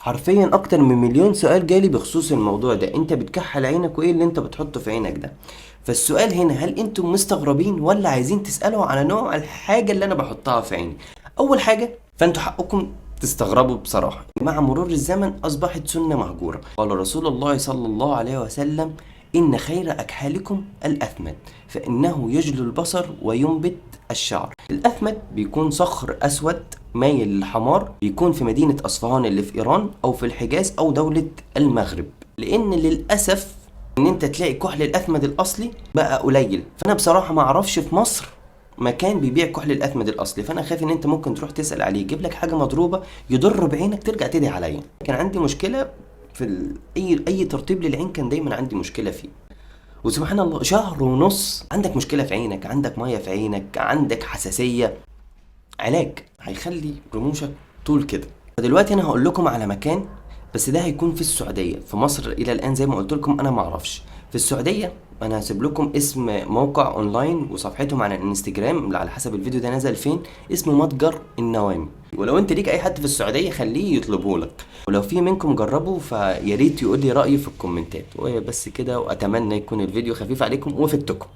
حرفيا اكتر من مليون سؤال جالي بخصوص الموضوع ده، انت بتكحل عينك وايه اللي انت بتحطه في عينك ده؟ فالسؤال هنا، هل انتم مستغربين ولا عايزين تسألوا على نوع الحاجة اللي انا بحطها في عيني؟ اول حاجة، فانتوا حقكم تستغربوا بصراحة. مع مرور الزمن اصبحت سنة مهجورة. قال رسول الله صلى الله عليه وسلم: ان خير اكحالكم الاثمن، فانه يجلو البصر وينبت الشعر. الأثمد بيكون صخر أسود مايل للحمار، بيكون في مدينة أصفهان اللي في إيران أو في الحجاز أو دولة المغرب. لأن للأسف إن أنت تلاقي كحل الأثمد الأصلي بقى قليل، فأنا بصراحة ما أعرفش في مصر مكان بيبيع كحل الأثمد الأصلي، فأنا خايف إن أنت ممكن تروح تسأل عليه يجيب لك حاجة مضروبة يضر بعينك ترجع تدعي عليا. كان عندي مشكلة في أي ترطيب للعين، كان دايما عندي مشكلة فيه. وسبحان الله، شهر ونص عندك مشكلة في عينك، عندك مية في عينك، عندك حساسية، علاج هيخلي رموشك طول كده. فدلوقتي انا هقول لكم على مكان، بس ده هيكون في السعودية. في مصر الى الان زي ما قلت لكم انا معرفش. في السعودية انا هسيب لكم اسم موقع اونلاين وصفحتهم على الانستجرام اللي على حسب الفيديو ده نزل فين، اسمه متجر النوامي. ولو انت ليك اي حد في السعودية خليه يطلبه لك، ولو في منكم جربوا فياريت يقول لي رأيه في الكومنتات. وبس كده، واتمنى يكون الفيديو خفيف عليكم وفدتكم.